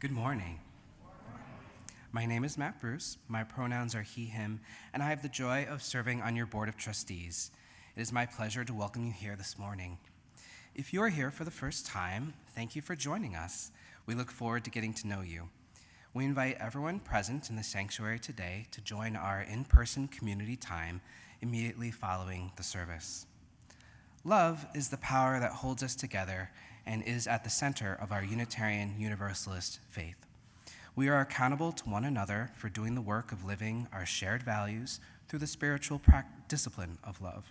Good morning. My name is Matt Bruce. My pronouns are he, him, and I have the joy of serving on your board of trustees. It is my pleasure to welcome you here this morning. If you are here for the first time, thank you for joining us. We look forward to getting to know you. We invite everyone present in the sanctuary today to join our in-person community time immediately following the service. Love is the power that holds us together and is at the center of our Unitarian Universalist faith. We are accountable to one another for doing the work of living our shared values through the spiritual discipline of love.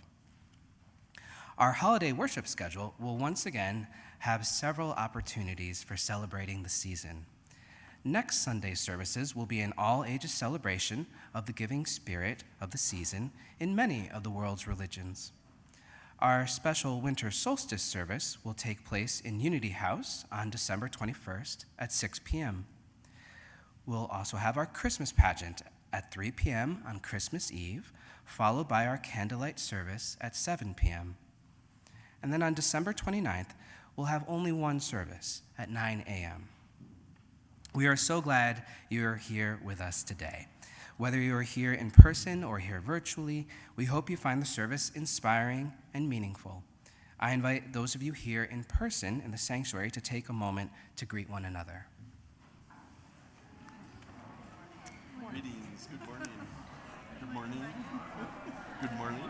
Our holiday worship schedule will once again have several opportunities for celebrating the season. Next Sunday's services will be an all-ages celebration of the giving spirit of the season in many of the world's religions. Our special winter solstice service will take place in Unity House on December 21st at 6 p.m. We'll also have our Christmas pageant at 3 p.m. on Christmas Eve, followed by our candlelight service at 7 p.m. And then on December 29th, we'll have only one service at 9 a.m. We are so glad you're here with us today. Whether you are here in person or here virtually, we hope you find the service inspiring and meaningful. I invite those of you here in person in the sanctuary to take a moment to greet one another. Greetings. Good morning. Good morning. Good morning.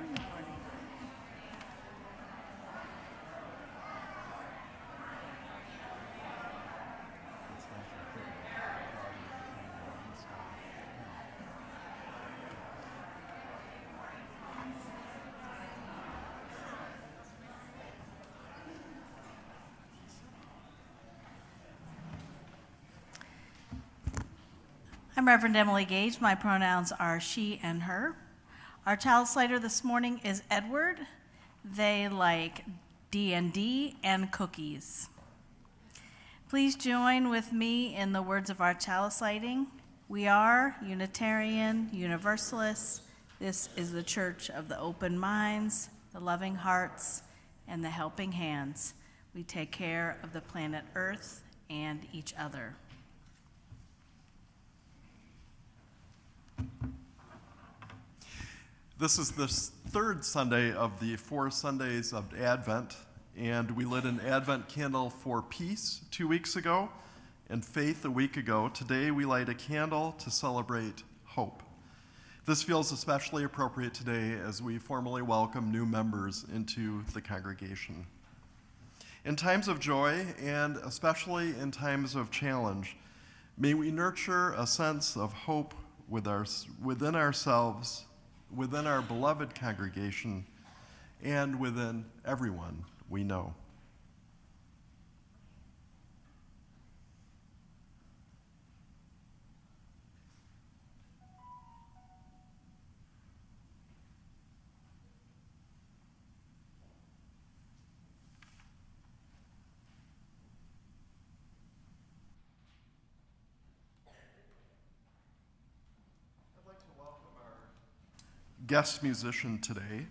I'm Reverend Emily Gage. My pronouns are she and her. Our child slider this morning is Edward. They like D&D and cookies. Please join with me in the words of our chalice lighting. We are Unitarian Universalists. This is the church of the open minds, the loving hearts, and the helping hands. We take care of the planet Earth and each other. This is the third Sunday of the 4 Sundays of Advent, and we lit an Advent candle for peace 2 weeks ago and faith a week ago. Today we light a candle to celebrate hope. This feels especially appropriate today as we formally welcome new members into the congregation. In times of joy, and especially in times of challenge, may we nurture a sense of hope within ourselves, within our beloved congregation, and within everyone we know. Guest musician today.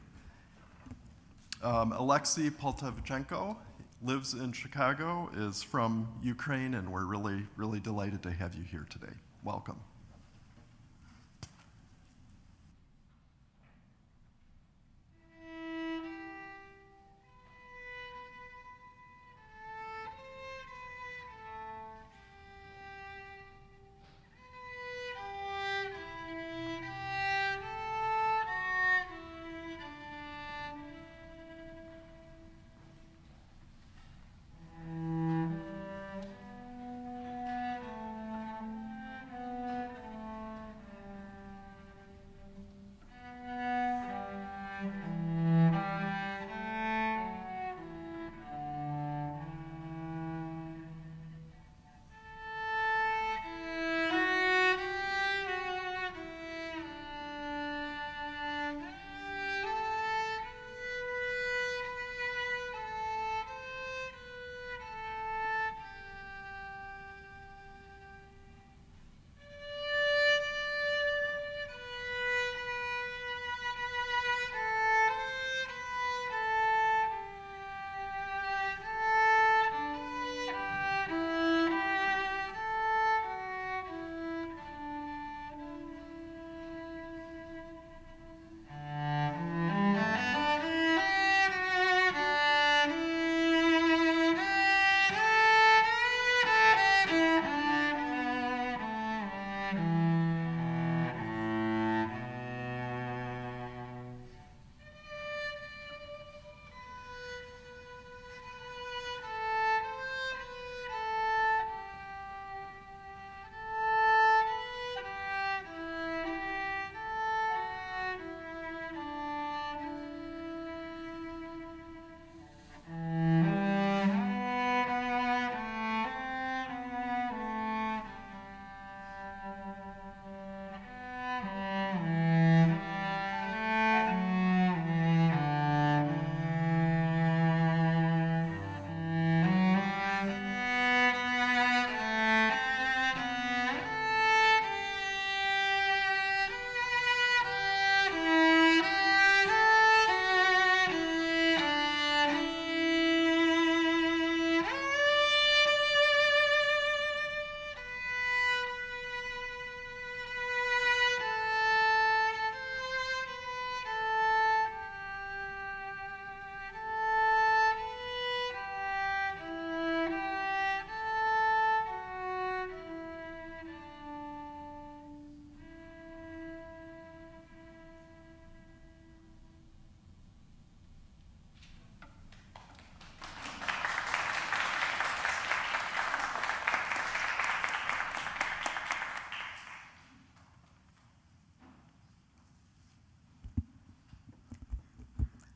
Alexei Poltavchenko lives in Chicago, is from Ukraine, and we're really, really delighted to have you here today. Welcome.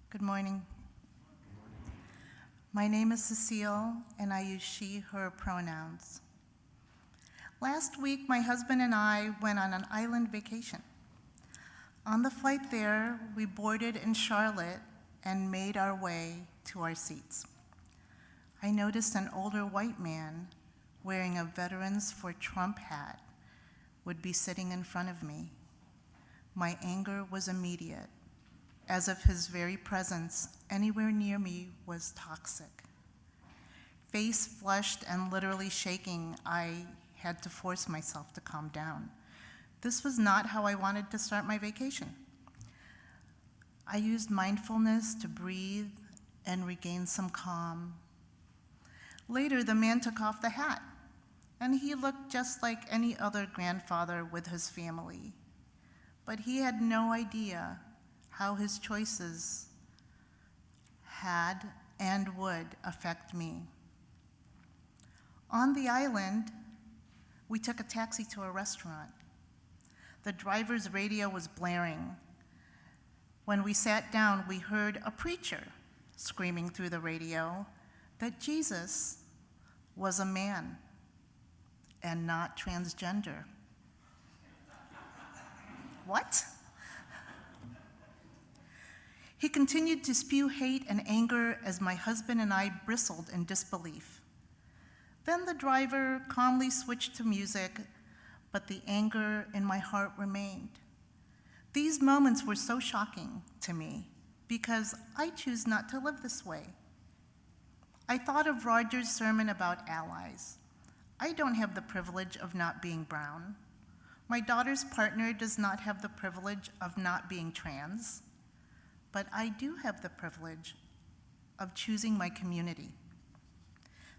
Good morning. My name is Cecile, and I use she, her pronouns. Last week, my husband and I went on an island vacation. On the flight there, we boarded in Charlotte and made our way to our seats. I noticed an older white man wearing a Veterans for Trump hat would be sitting in front of me. My anger was immediate, as if his very presence anywhere near me was toxic. Face flushed and literally shaking, I had to force myself to calm down. This was not how I wanted to start my vacation. I used mindfulness to breathe and regain some calm. Later, the man took off the hat, and he looked just like any other grandfather with his family. But he had no idea how his choices had and would affect me. On the island, we took a taxi to a restaurant. The driver's radio was blaring, When we sat down, we heard a preacher screaming through the radio that Jesus was a man and not transgender. What? He continued to spew hate and anger as my husband and I bristled in disbelief. Then the driver calmly switched to music, but the anger in my heart remained. These moments were so shocking to me because I choose not to live this way. I thought of Roger's sermon about allies. I don't have the privilege of not being brown. My daughter's partner does not have the privilege of not being trans, but I do have the privilege of choosing my community.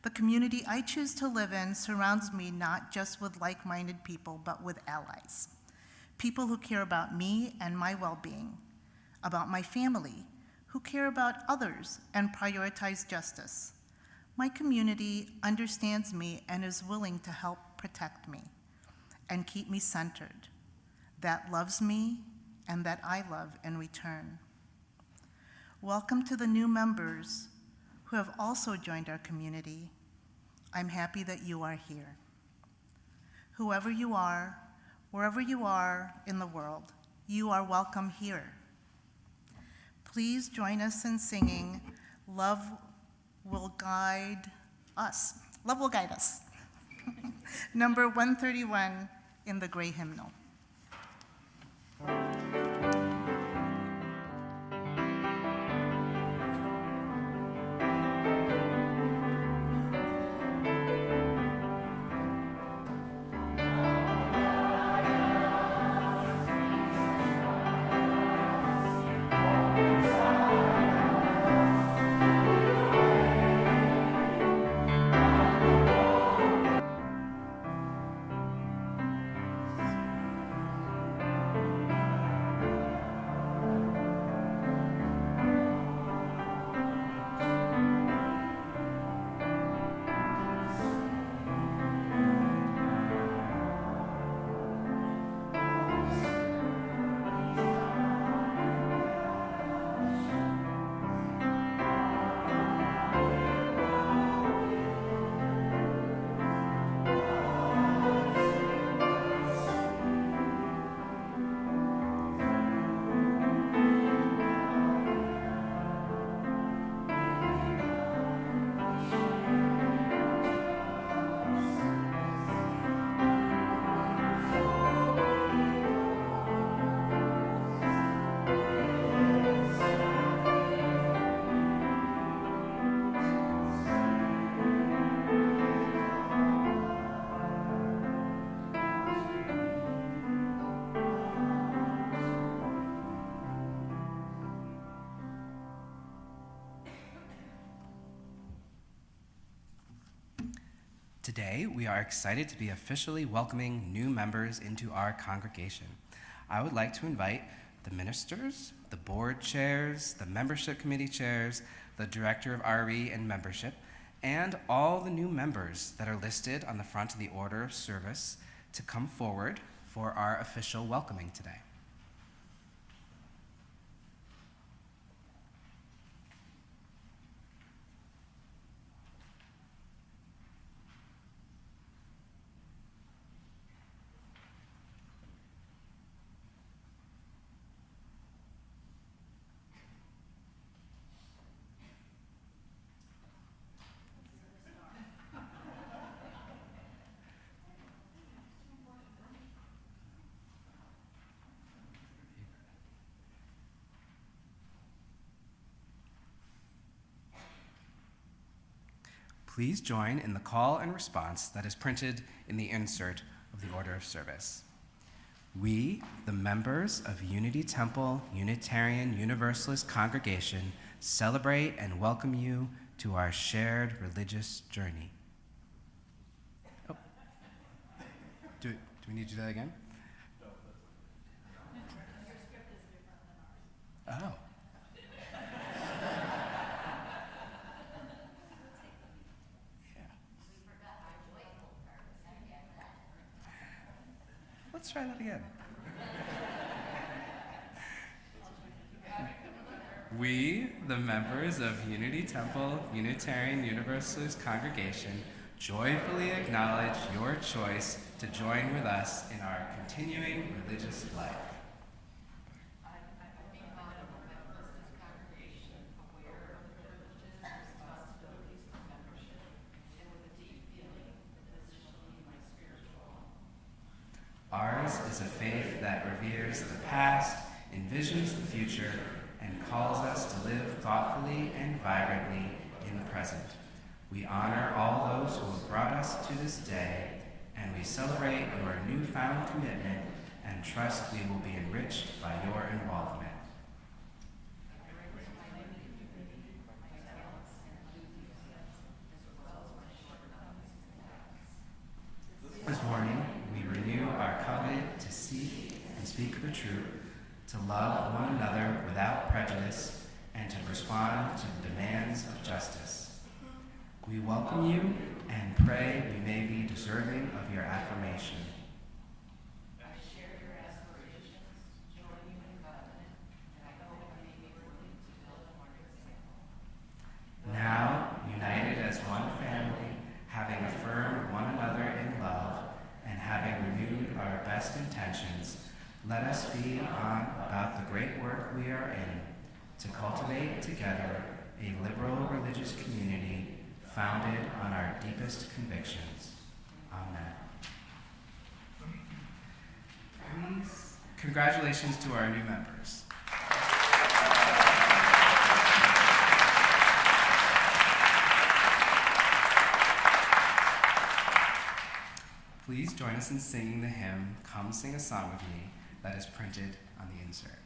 The community I choose to live in surrounds me not just with like-minded people, but with allies. People who care about me and my well-being, about my family, who care about others and prioritize justice. My community understands me and is willing to help protect me and keep me centered, that loves me and that I love in return. Welcome to the new members who have also joined our community. I'm happy that you are here. Whoever you are, wherever you are in the world, you are welcome here. Please join us in singing Love Will Guide Us. Love Will Guide Us. Number 131 in the Gray Hymnal. Today, we are excited to be officially welcoming new members into our congregation. I would like to invite the ministers, the board chairs, the membership committee chairs, the director of RE and membership, and all the new members that are listed on the front of the order of service to come forward for our official welcoming today. Please join in the call and response that is printed in the insert of the order of service. We, the members of Unity Temple Unitarian Universalist Congregation, celebrate and welcome you to our shared religious journey. Oh. Do we need to do that again? Oh. Let's try that again. We, the members of Unity Temple Unitarian Universalist Congregation, joyfully acknowledge your choice to join with us in our continuing religious life. Ours is a faith that reveres the past, envisions the future, and calls us to live thoughtfully and vibrantly in the present. We honor all those who have brought us to this day, and we celebrate your newfound commitment and trust we will be enriched by your involvement. This morning, we renew our covenant to seek and speak the truth, to love one another without prejudice, and to respond to the demands of justice. We welcome you and pray we may be deserving of your affirmation. I share your aspirations, join you in covenant, and I hope I may be worthy to build on your example. Now, united as one family, having affirmed one another in love, and having renewed our best intentions, let us be on about the great work we are in, to cultivate together a liberal religious community founded on our deepest convictions. Amen. Please, congratulations to our new members. Please join us in singing the hymn, Come Sing a Song with Me, that is printed on the insert.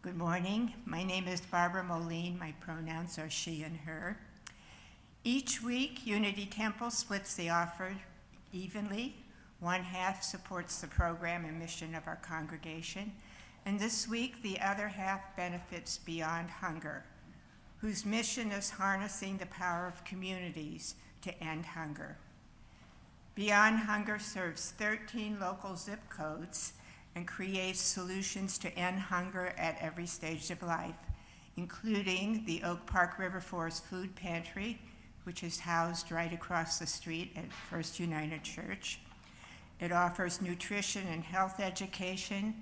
Good morning. My name is Barbara Moline. My pronouns are she and her. Each week, Unity Temple splits the offer evenly. One half supports the program and mission of our congregation, and this week the other half benefits Beyond Hunger, whose mission is harnessing the power of communities to end hunger. Beyond Hunger serves 13 local zip codes and creates solutions to end hunger at every stage of life, including the Oak Park River Forest Food Pantry, which is housed right across the street at First United Church. It offers nutrition and health education,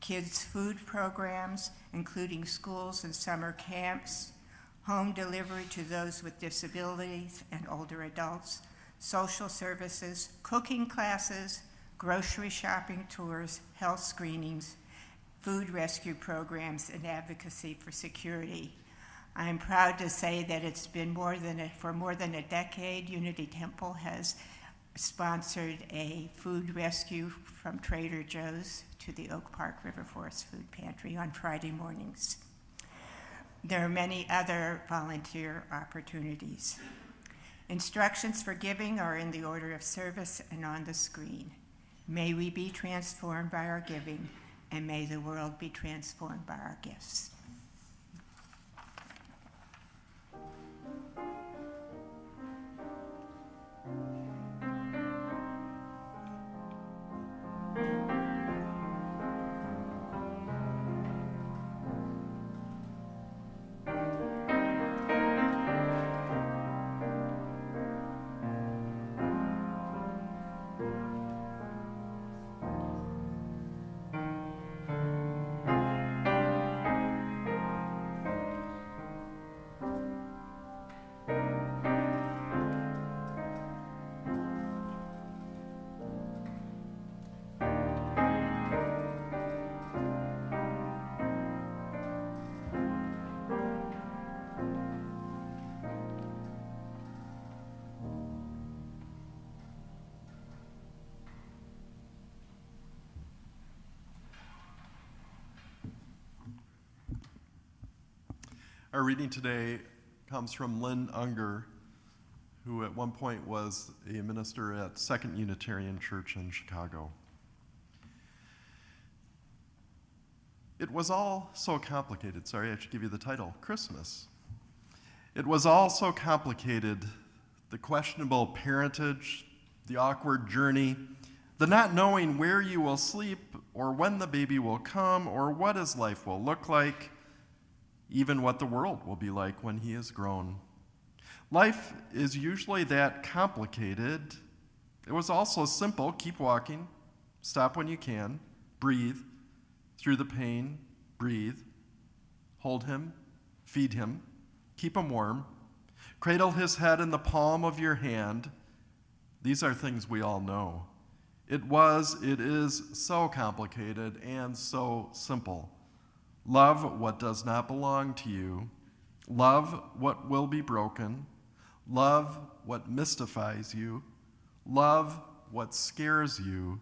kids' food programs, including schools and summer camps, home delivery to those with disabilities and older adults, social services, cooking classes, grocery shopping tours, health screenings, food rescue programs, and advocacy for security. I'm proud to say that it's been for more than a decade, Unity Temple has sponsored a food rescue from Trader Joe's to the Oak Park River Forest Food Pantry on Friday mornings. There are many other volunteer opportunities. Instructions for giving are in the order of service and on the screen. May we be transformed by our giving, and may the world be transformed by our gifts. Our reading today comes from Lynn Unger, who at one point was a minister at Second Unitarian Church in Chicago. It was all so complicated. Sorry, I should give you the title, Christmas. It was all so complicated. The questionable parentage, the awkward journey, the not knowing where you will sleep or when the baby will come or what his life will look like, even what the world will be like when he is grown. Life is usually that complicated. It was also simple. Keep walking, stop when you can, breathe through the pain, breathe, hold him, feed him, keep him warm, cradle his head in the palm of your hand. These are things we all know. It is so complicated and so simple. Love what does not belong to you. Love what will be broken. Love what mystifies you. Love what scares you.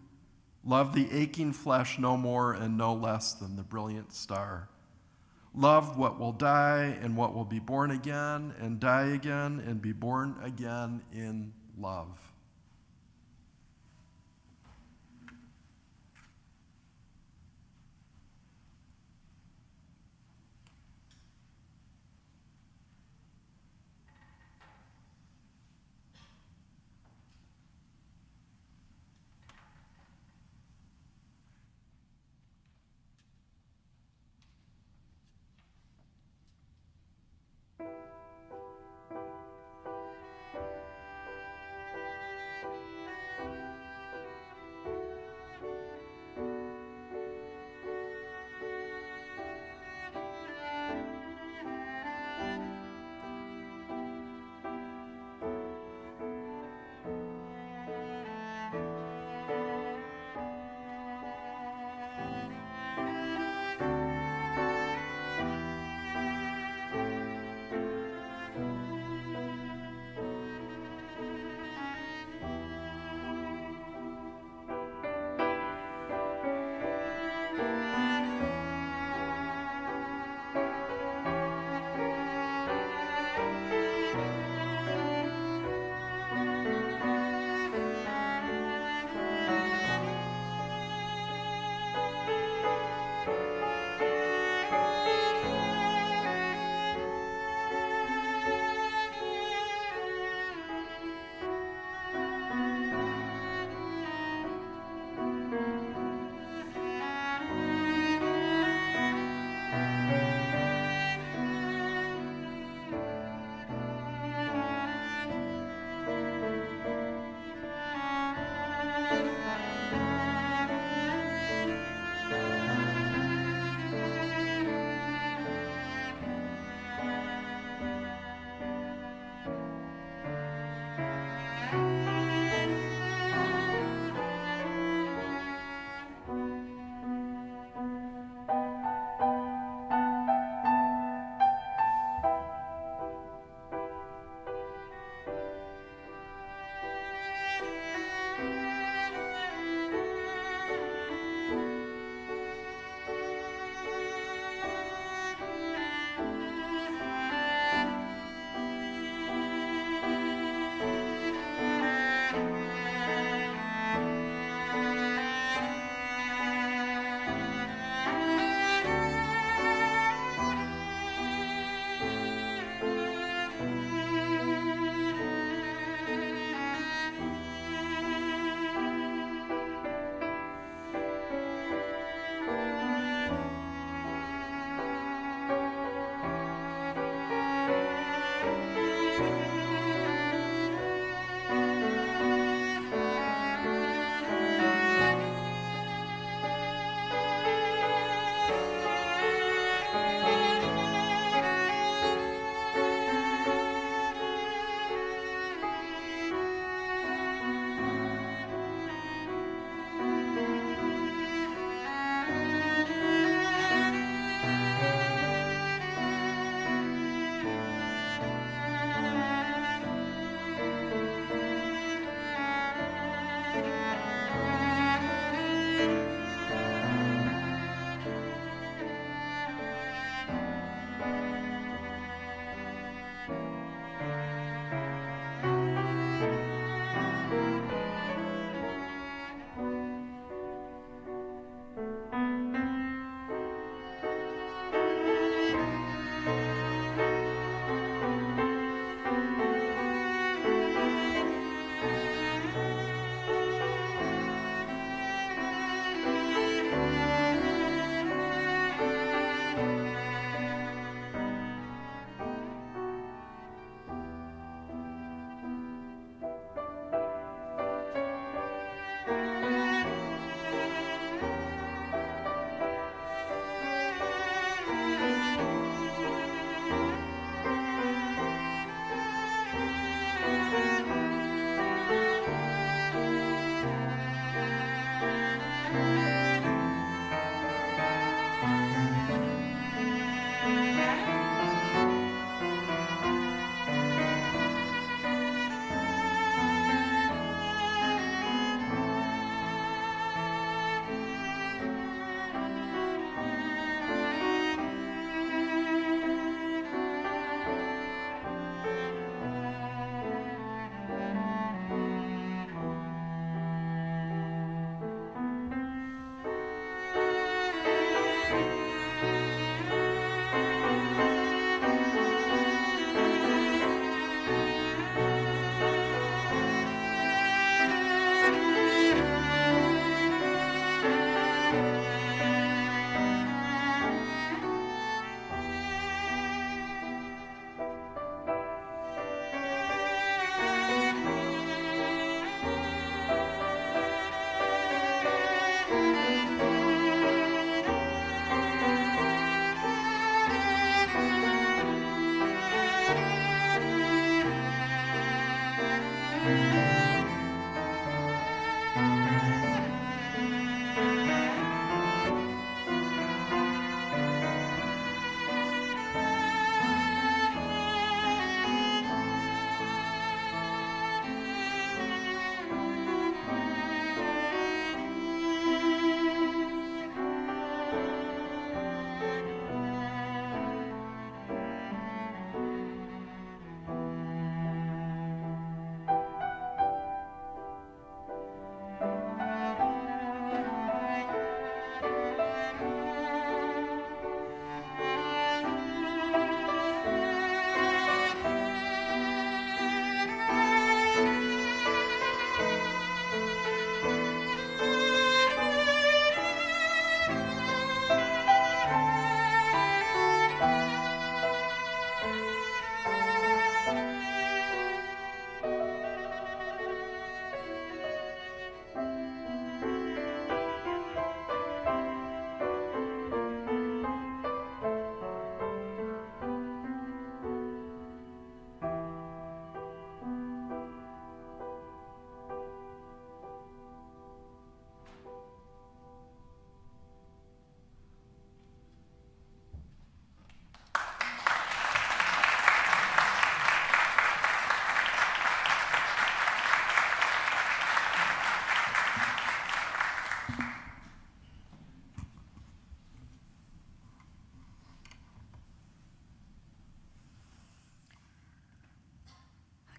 Love the aching flesh no more and no less than the brilliant star. Love what will die and what will be born again and die again and be born again in love.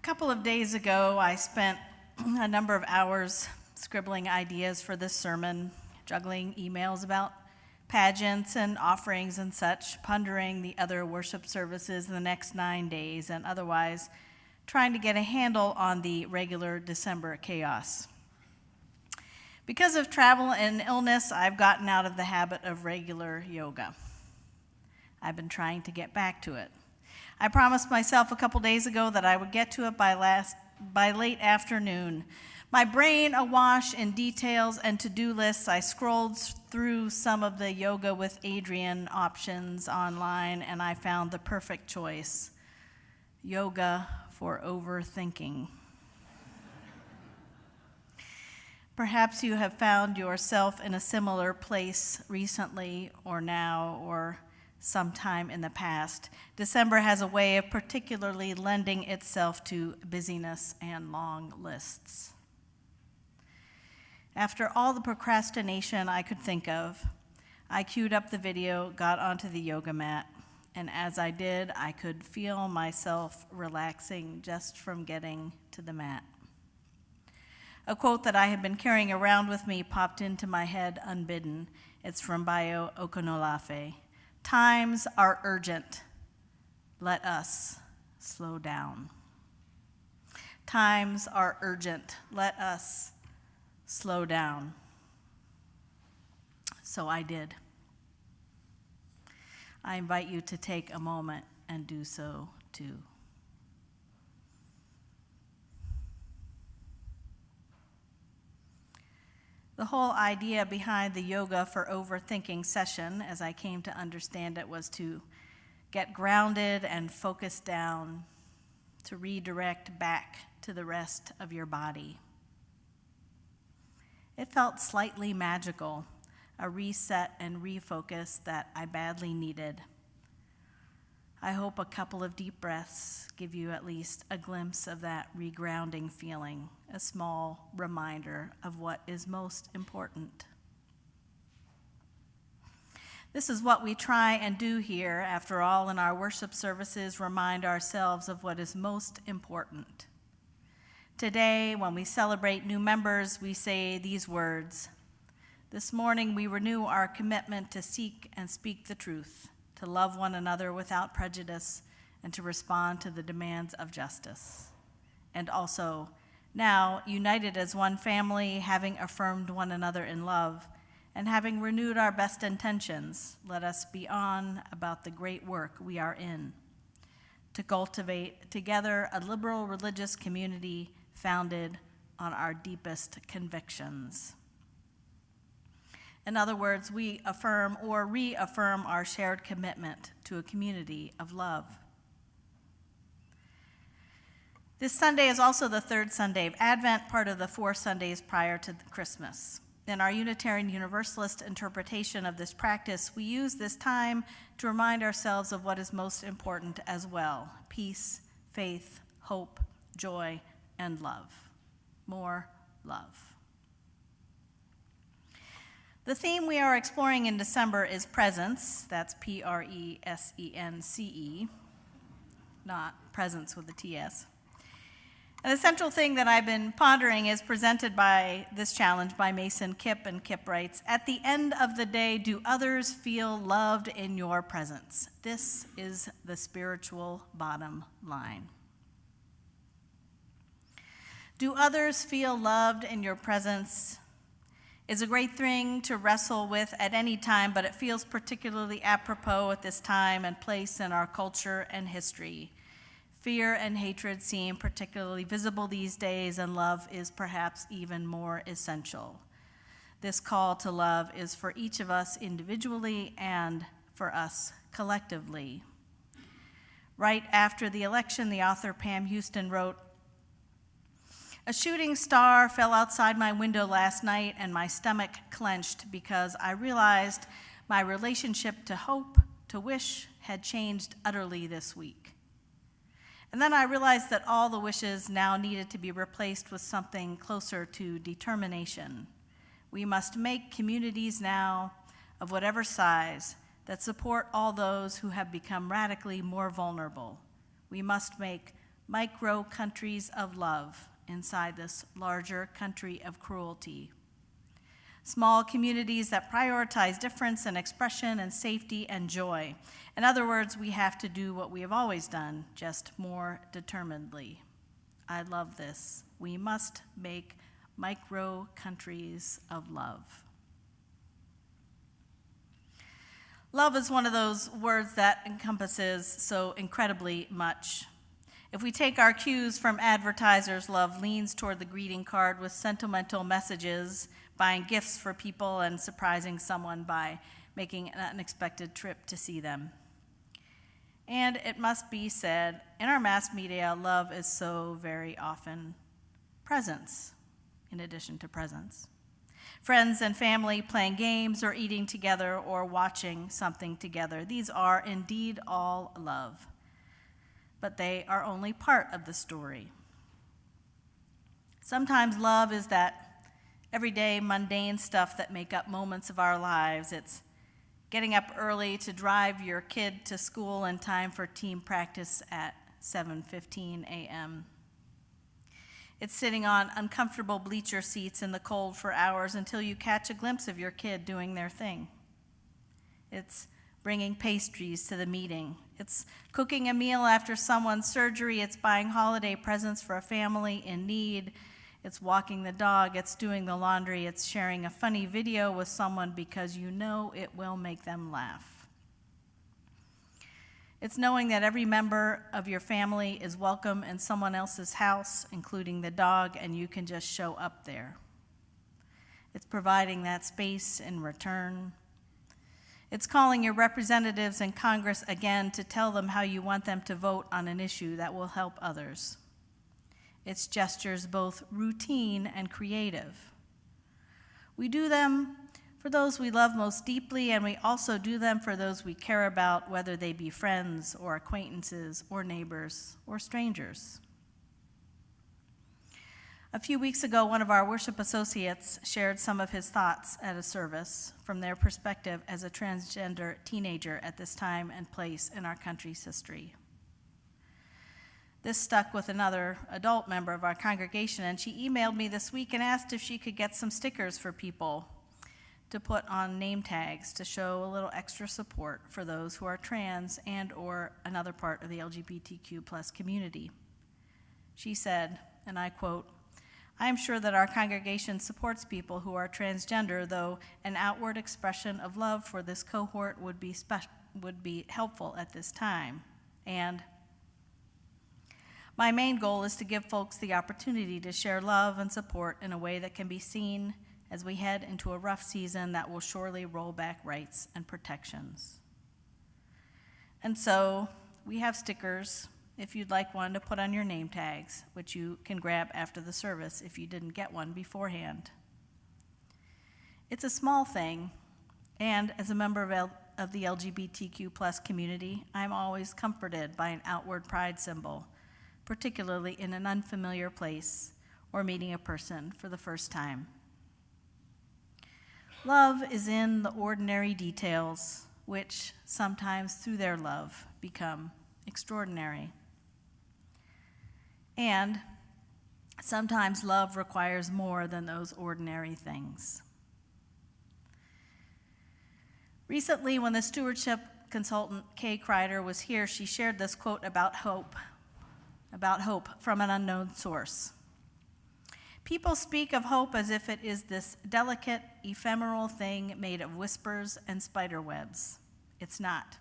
couple of days ago, I spent a number of hours scribbling ideas for this sermon, juggling emails about pageants and offerings and such, pondering the other worship services in the next 9 days, and otherwise trying to get a handle on the regular December chaos. Because of travel and illness, I've gotten out of the habit of regular yoga. I've been trying to get back to it. I promised myself a couple days ago that I would get to it by late afternoon. My brain awash in details and to-do lists, I scrolled through some of the Yoga with Adriene options online, and I found the perfect choice: yoga for overthinking. Perhaps you have found yourself in a similar place recently, or now, or sometime in the past. December has a way of particularly lending itself to busyness and long lists. After all the procrastination I could think of, I queued up the video, got onto the yoga mat, and as I did, I could feel myself relaxing just from getting to the mat. A quote that I had been carrying around with me popped into my head unbidden. It's from Bayo Okunolafe. Times are urgent. Let us slow down. Times are urgent. Let us slow down. So I did. I invite you to take a moment and do so too. The whole idea behind the yoga for overthinking session, as I came to understand it, was to get grounded and focus down, to redirect back to the rest of your body. It felt slightly magical, a reset and refocus that I badly needed. I hope a couple of deep breaths give you at least a glimpse of that regrounding feeling, a small reminder of what is most important. This is what we try and do here, after all, in our worship services, remind ourselves of what is most important. Today, when we celebrate new members, we say these words: this morning we renew our commitment to seek and speak the truth, to love one another without prejudice, and to respond to the demands of justice. And also, now, united as one family, having affirmed one another in love, and having renewed our best intentions, let us be on about the great work we are in, to cultivate together a liberal religious community founded on our deepest convictions. In other words, we affirm or reaffirm our shared commitment to a community of love. This Sunday is also the third Sunday of Advent, part of the 4 Sundays prior to Christmas. In our Unitarian Universalist interpretation of this practice, we use this time to remind ourselves of what is most important as well: peace, faith, hope, joy, and love. More love. The theme we are exploring in December is presence. That's Presence, not presence with a TS. And the central thing that I've been pondering is presented by this challenge by Mason Kipp, and Kipp writes, "At the end of the day, do others feel loved in your presence? This is the spiritual bottom line." Do others feel loved in your presence is a great thing to wrestle with at any time, but it feels particularly apropos at this time and place in our culture and history. Fear and hatred seem particularly visible these days, and love is perhaps even more essential. This call to love is for each of us individually and for us collectively. Right after the election, the author Pam Houston wrote, "A shooting star fell outside my window last night, and my stomach clenched because I realized my relationship to hope, to wish, had changed utterly this week. And then I realized that all the wishes now needed to be replaced with something closer to determination. We must make communities now, of whatever size, that support all those who have become radically more vulnerable. We must make micro countries of love inside this larger country of cruelty. Small communities that prioritize difference and expression and safety and joy. In other words, we have to do what we have always done, just more determinedly. I love this. We must make micro countries of love. Love is one of those words that encompasses so incredibly much. If we take our cues from advertisers, love leans toward the greeting card with sentimental messages, buying gifts for people, and surprising someone by making an unexpected trip to see them. And it must be said, in our mass media, love is so very often presence, in addition to presence. Friends and family playing games or eating together or watching something together. These are indeed all love, but they are only part of the story. Sometimes love is that everyday mundane stuff that make up moments of our lives. It's getting up early to drive your kid to school in time for team practice at 7:15 a.m. It's sitting on uncomfortable bleacher seats in the cold for hours until you catch a glimpse of your kid doing their thing. It's bringing pastries to the meeting. It's cooking a meal after someone's surgery. It's buying holiday presents for a family in need. It's walking the dog. It's doing the laundry. It's sharing a funny video with someone because you know it will make them laugh. It's knowing that every member of your family is welcome in someone else's house, including the dog, and you can just show up there. It's providing that space in return. It's calling your representatives in Congress again to tell them how you want them to vote on an issue that will help others. It's gestures both routine and creative. We do them for those we love most deeply, and we also do them for those we care about, whether they be friends or acquaintances or neighbors or strangers. A few weeks ago, one of our worship associates shared some of his thoughts at a service from their perspective as a transgender teenager at this time and place in our country's history. This stuck with another adult member of our congregation, and she emailed me this week and asked if she could get some stickers for people to put on name tags to show a little extra support for those who are trans and or another part of the LGBTQ plus community. She said, and I quote, "I am sure that our congregation supports people who are transgender, though an outward expression of love for this cohort would be helpful at this time. And my main goal is to give folks the opportunity to share love and support in a way that can be seen as we head into a rough season that will surely roll back rights and protections." And so we have stickers if you'd like one to put on your name tags, which you can grab after the service if you didn't get one beforehand. It's a small thing, and as a member of the LGBTQ plus community, I'm always comforted by an outward pride symbol, particularly in an unfamiliar place or meeting a person for the first time. Love is in the ordinary details, which sometimes through their love become extraordinary. And sometimes love requires more than those ordinary things. Recently, when the stewardship consultant Kay Kreider was here, she shared this quote about hope from an unknown source. "People speak of hope as if it is this delicate, ephemeral thing made of whispers and spider webs. It's not.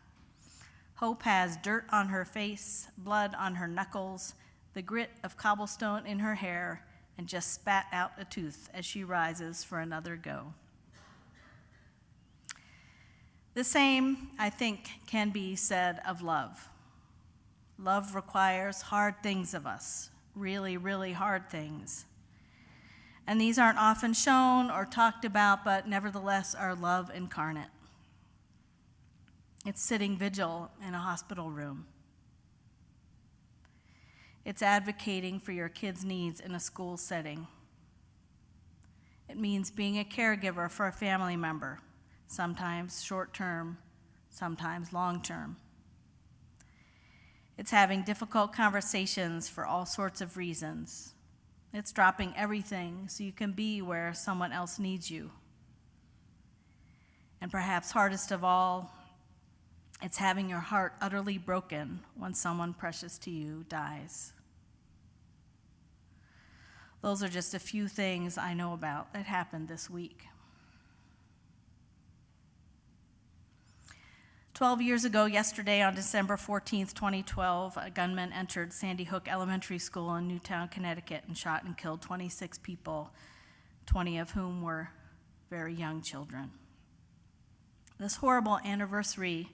Hope has dirt on her face, blood on her knuckles, the grit of cobblestone in her hair, and just spat out a tooth as she rises for another go." The same, I think, can be said of love. Love requires hard things of us, really, really hard things. And these aren't often shown or talked about, but nevertheless are love incarnate. It's sitting vigil in a hospital room. It's advocating for your kids' needs in a school setting. It means being a caregiver for a family member, sometimes short-term, sometimes long-term. It's having difficult conversations for all sorts of reasons. It's dropping everything so you can be where someone else needs you. And perhaps hardest of all, it's having your heart utterly broken when someone precious to you dies. Those are just a few things I know about that happened this week. 12 years ago yesterday, on December 14th, 2012, a gunman entered Sandy Hook Elementary School in Newtown, Connecticut, and shot and killed 26 people, 20 of whom were very young children. This horrible anniversary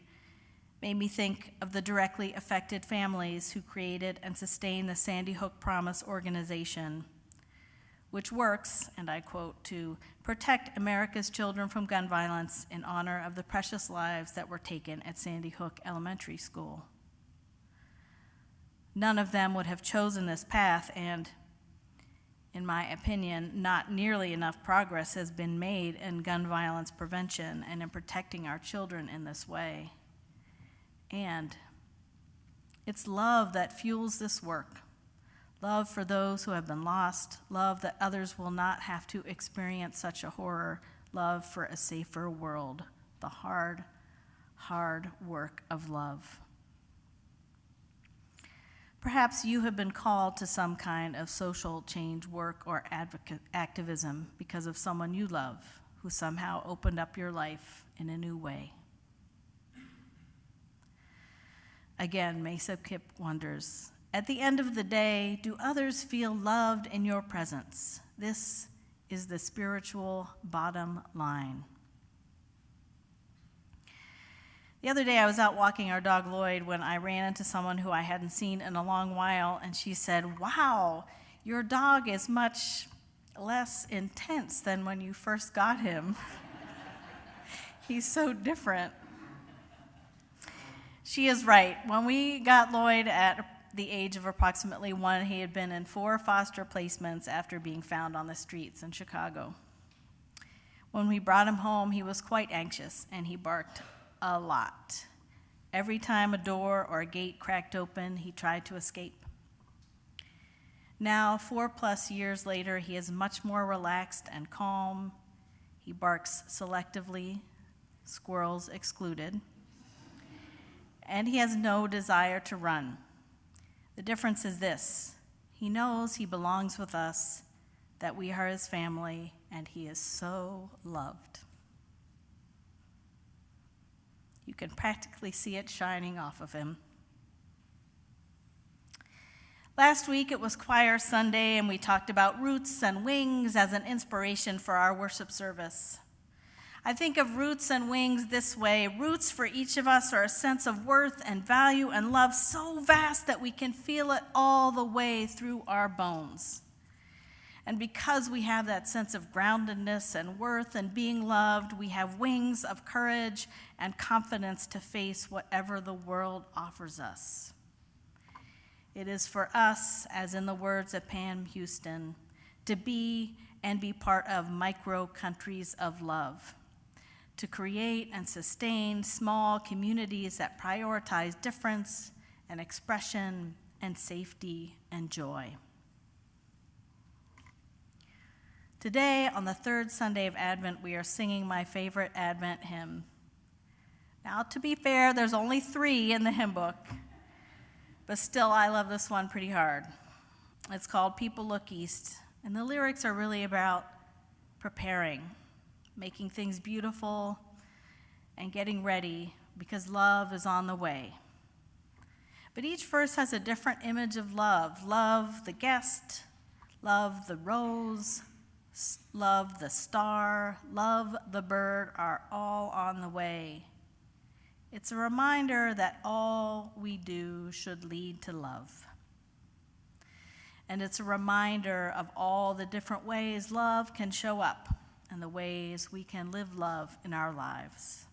made me think of the directly affected families who created and sustained the Sandy Hook Promise organization, which works, and I quote, to protect America's children from gun violence in honor of the precious lives that were taken at Sandy Hook Elementary School. None of them would have chosen this path, and in my opinion, not nearly enough progress has been made in gun violence prevention and in protecting our children in this way. And it's love that fuels this work. Love for those who have been lost, love that others will not have to experience such a horror, love for a safer world, the hard, hard work of love. Perhaps you have been called to some kind of social change work or activism because of someone you love who somehow opened up your life in a new way. Again, Mesa Kip wonders, at the end of the day, do others feel loved in your presence? This is the spiritual bottom line. The other day I was out walking our dog Lloyd when I ran into someone who I hadn't seen in a long while, and she said, "Wow, your dog is much less intense than when you first got him. He's so different." She is right. When we got Lloyd at the age of approximately 1, he had been in 4 foster placements after being found on the streets in Chicago. When we brought him home, he was quite anxious, and he barked a lot. Every time a door or a gate cracked open, he tried to escape. Now, 4+ years later, he is much more relaxed and calm. He barks selectively, squirrels excluded, and he has no desire to run. The difference is this: he knows he belongs with us, that we are his family, and he is so loved. You can practically see it shining off of him. Last week it was Choir Sunday, and we talked about roots and wings as an inspiration for our worship service. I think of roots and wings this way. Roots for each of us are a sense of worth and value and love so vast that we can feel it all the way through our bones. And because we have that sense of groundedness and worth and being loved, we have wings of courage and confidence to face whatever the world offers us. It is for us, as in the words of Pam Houston, to be and be part of micro countries of love, to create and sustain small communities that prioritize difference and expression and safety and joy. Today, on the 3rd Sunday of Advent, we are singing my favorite Advent hymn. Now, to be fair, there's only 3 in the hymn book, but still I love this one pretty hard. It's called People Look East, and the lyrics are really about preparing, making things beautiful, and getting ready because love is on the way. But each verse has a different image of love. Love the guest, love the rose, love the star, love the bird are all on the way. It's a reminder that all we do should lead to love. And it's a reminder of all the different ways love can show up and the ways we can live love in our lives.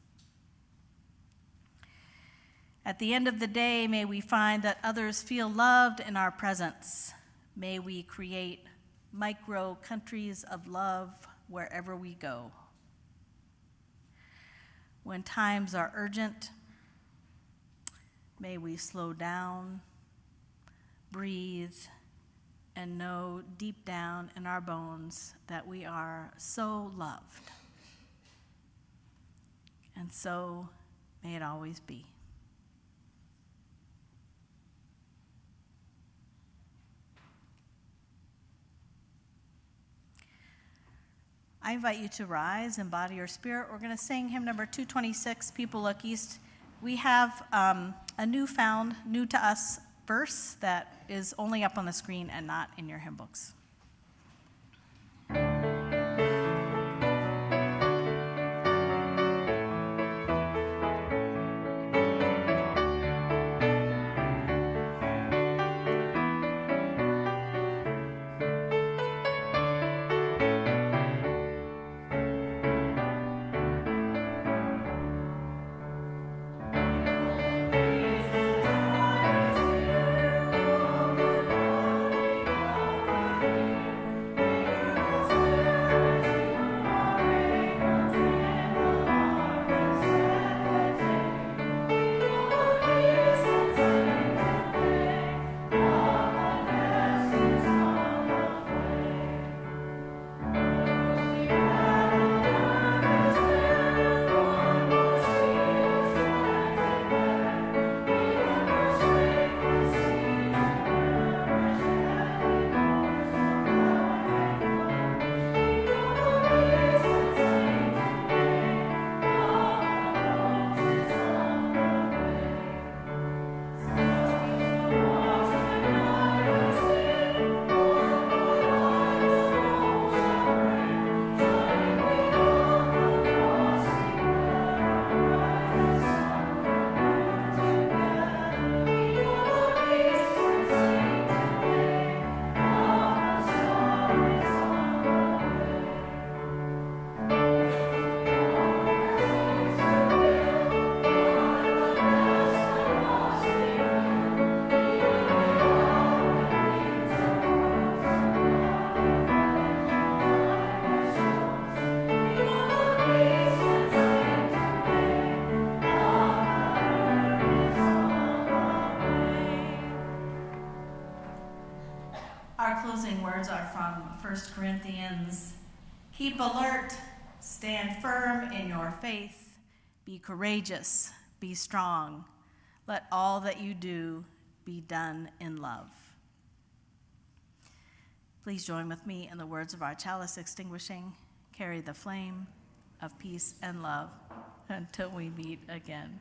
At the end of the day, may we find that others feel loved in our presence. May we create micro countries of love wherever we go. When times are urgent May we slow down, breathe, and know deep down in our bones that we are so loved. And so may it always be. I invite you to rise in body or spirit. We're going to sing hymn number 226, People Look East. We have a newfound, new to us verse that is only up on the screen and not in your hymn books. Our closing words are from 1 Corinthians. Keep alert, stand firm in your faith, be courageous, be strong. Let all that you do be done in love. Please join with me in the words of our chalice extinguishing. Carry the flame of peace and love until we meet again.